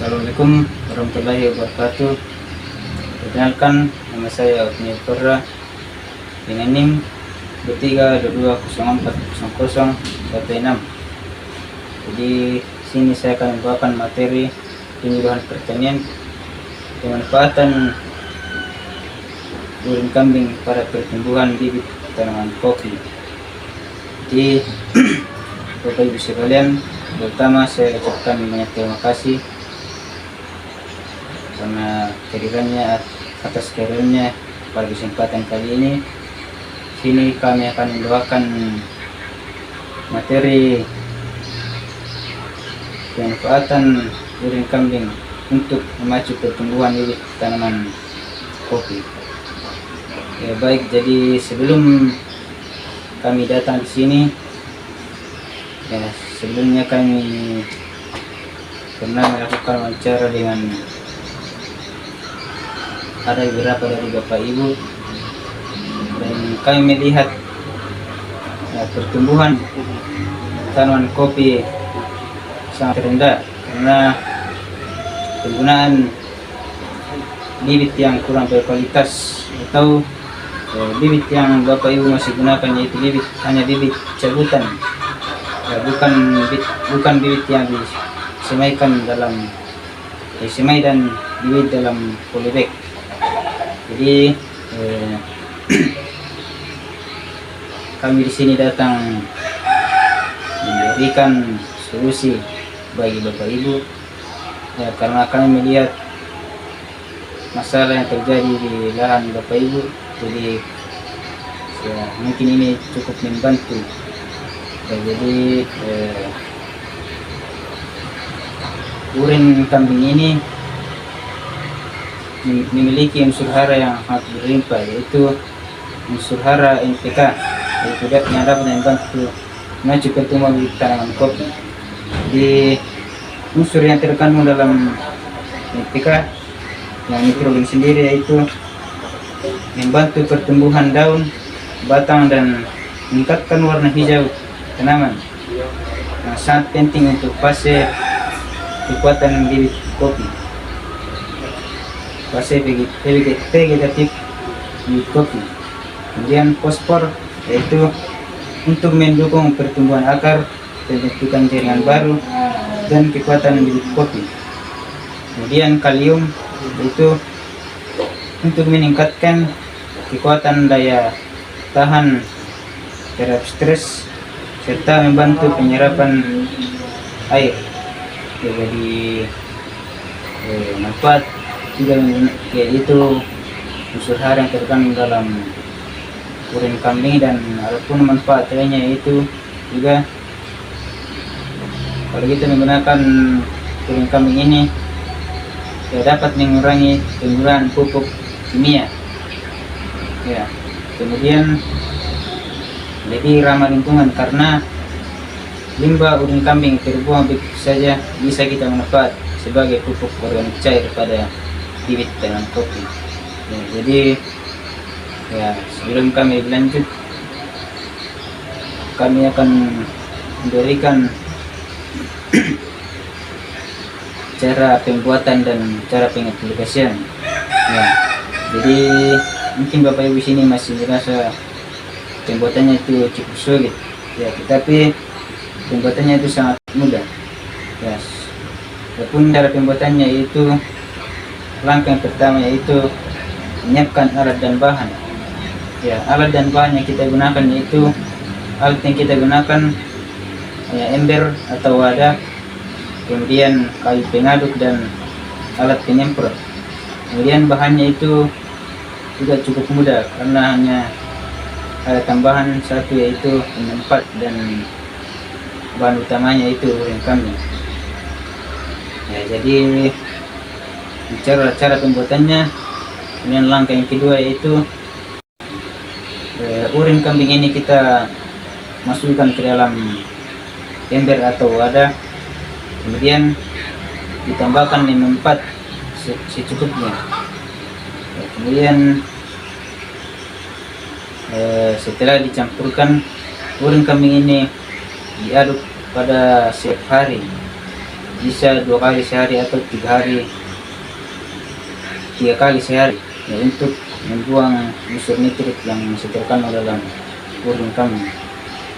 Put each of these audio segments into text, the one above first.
Assalamualaikum warahmatullahi wabarakatuh. Perkenalkan, nama saya Agni Perra dengan NIM 2322040016. Jadi sini saya akan membawakan materi penyuluhan pertanian pemanfaatan urin kambing pada pertumbuhan bibit tanaman kopi. Jadi Bapak Ibu sekalian, pertama saya ucapkan banyak terima kasih karena atas kehadirannya pada kesempatan kali ini. Sini kami akan membawakan materi pemanfaatan urin kambing untuk memacu pertumbuhan bibit tanaman kopi. Ya baik, jadi sebelum kami datang di sini, ya sebelumnya kami pernah melakukan wawancara dengan ada beberapa dari Bapak Ibu, dan kami melihat pertumbuhan tanaman kopi sangat rendah karena penggunaan bibit yang kurang berkualitas, atau bibit yang Bapak Ibu masih gunakan yaitu hanya bibit cabutan, bukan bibit yang disemaikan dalam semai dan bibit dalam polybag. Jadi kami di sini datang memberikan solusi bagi Bapak Ibu, ya, karena kami melihat masalah yang terjadi di lahan Bapak Ibu. Jadi ya, mungkin ini cukup membantu. Ya, jadi urin kambing ini memiliki unsur hara yang sangat berlimpah, yaitu unsur hara NPK, yaitu yang dapat membantu memacu pertumbuhan bibit tanaman kopi. Di unsur yang terkandung dalam NPK yang nitrogen sendiri, yaitu membantu pertumbuhan daun, batang, dan meningkatkan warna hijau tanaman, yang sangat penting untuk fase kekuatan bibit kopi, fase vegetatif bibit kopi. Kemudian fosfor, yaitu untuk mendukung pertumbuhan akar, pembentukan jaringan baru, dan kekuatan bibit kopi. Kemudian kalium, yaitu untuk meningkatkan kekuatan daya tahan terhadap stres serta membantu penyerapan air. Jadi manfaat juga yaitu unsur hara yang terkandung dalam urin kambing, dan adapun manfaat lainnya yaitu juga kalau kita menggunakan urin kambing ini dapat mengurangi penggunaan pupuk kimia. Ya, kemudian lebih ramah lingkungan karena limbah urin kambing terbuang begitu saja bisa kita manfaat sebagai pupuk organik cair pada bibit tanaman kopi. Ya, jadi ya, sebelum kami lanjut, kami akan memberikan cara pembuatan dan cara pengaplikasian. Ya, jadi mungkin Bapak Ibu sini masih merasa pembuatannya itu cukup sulit, ya, tetapi pembuatannya itu sangat mudah. Ya, walaupun cara pembuatannya itu langkah yang pertama yaitu menyiapkan alat dan bahan. Ya, alat dan bahan yang kita gunakan yaitu ya, ember atau wadah, kemudian kayu pengaduk dan alat penyemprot. Kemudian bahannya itu juga cukup mudah karena hanya ada tambahan satu, yaitu penempat, dan bahan utamanya itu urin kambing. Ya, jadi cara pembuatannya. Kemudian langkah yang kedua yaitu urin kambing ini kita masukkan ke dalam ember atau wadah, kemudian ditambahkan M4 secukupnya. Ya, kemudian setelah dicampurkan, urin kambing ini diaduk pada setiap hari. bisa 2 kali sehari atau 3 kali sehari, ya, untuk membuang unsur nitrit yang masih terkandung dalam urin kambing.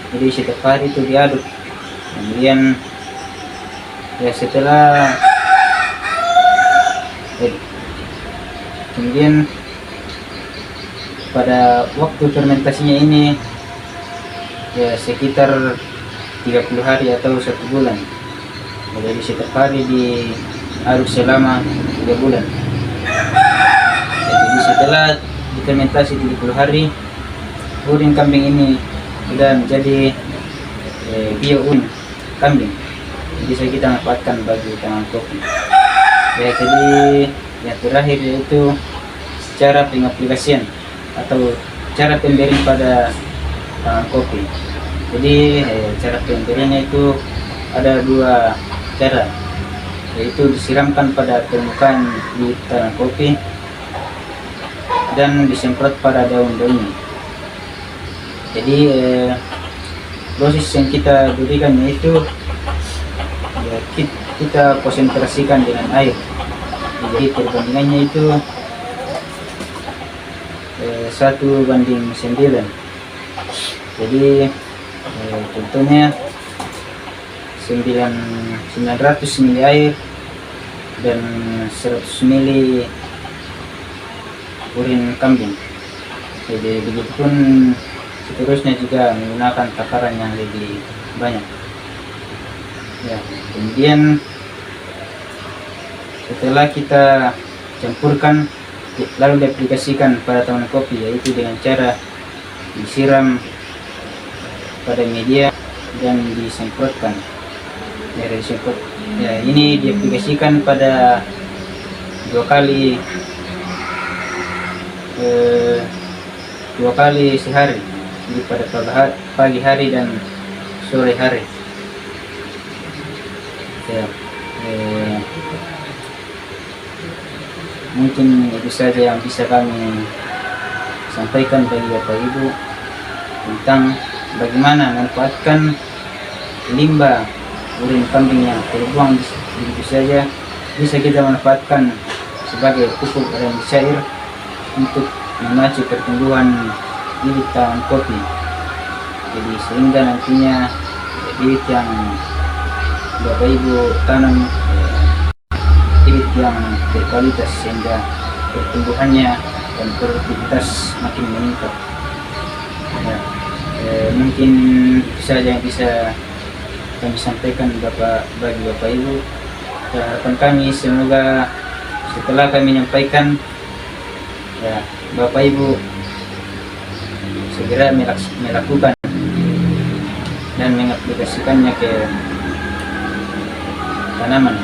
Jadi setiap hari itu diaduk, kemudian ya setelah kemudian pada waktu fermentasinya ini ya sekitar 30 hari atau 1 bulan. Jadi setiap hari diaduk selama 3 bulan. Jadi setelah difermentasi 30 hari, urin kambing ini sudah menjadi bio-urin kambing, bisa kita manfaatkan bagi tanaman kopi. Ya, jadi yang terakhir yaitu cara pengaplikasian atau cara pemberian pada tanaman kopi. Jadi cara pemberiannya itu ada 2 cara, yaitu disiramkan pada permukaan di tanaman kopi dan disemprot pada daun-daunnya. Jadi dosis yang kita berikan yaitu ya, kita konsentrasikan dengan air. Jadi perbandingannya itu 1:9. Jadi contohnya 900 ml air dan 100 ml urin kambing. Jadi begitupun seterusnya juga menggunakan takaran yang lebih banyak. Ya, kemudian setelah kita campurkan lalu diaplikasikan pada tanaman kopi, yaitu dengan cara disiram pada media dan disemprotkan. Ya, ini diaplikasikan pada 2 kali 2 kali sehari, jadi pada pagi hari dan sore hari. Ya, mungkin itu saja yang bisa kami sampaikan bagi Bapak Ibu tentang bagaimana memanfaatkan limbah urin kambing yang terbuang begitu saja bisa kita manfaatkan sebagai pupuk organik cair untuk memacu pertumbuhan bibit tanaman kopi. Jadi sehingga nantinya bibit yang Bapak Ibu tanam bibit yang berkualitas sehingga pertumbuhannya dan produktivitas makin meningkat. Ya, mungkin itu saja yang bisa kami sampaikan bagi Bapak Ibu. Harapan kami semoga setelah kami menyampaikan, ya, Bapak Ibu segera melakukan dan mengaplikasikannya ke tanaman.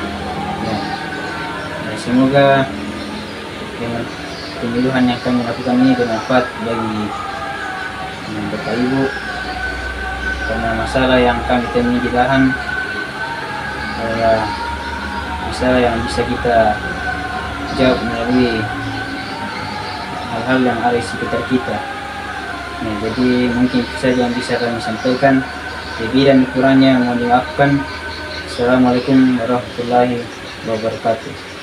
Ya, semoga dengan penyuluhan yang kami lakukan ini bermanfaat bagi Bapak Ibu, karena masalah yang kami temui di lahan adalah masalah yang bisa kita jawab melalui hal-hal yang ada di sekitar kita. Nah, jadi mungkin itu saja yang bisa kami sampaikan. Lebih dan kurangnya mohon dimaafkan. Assalamualaikum warahmatullahi wabarakatuh.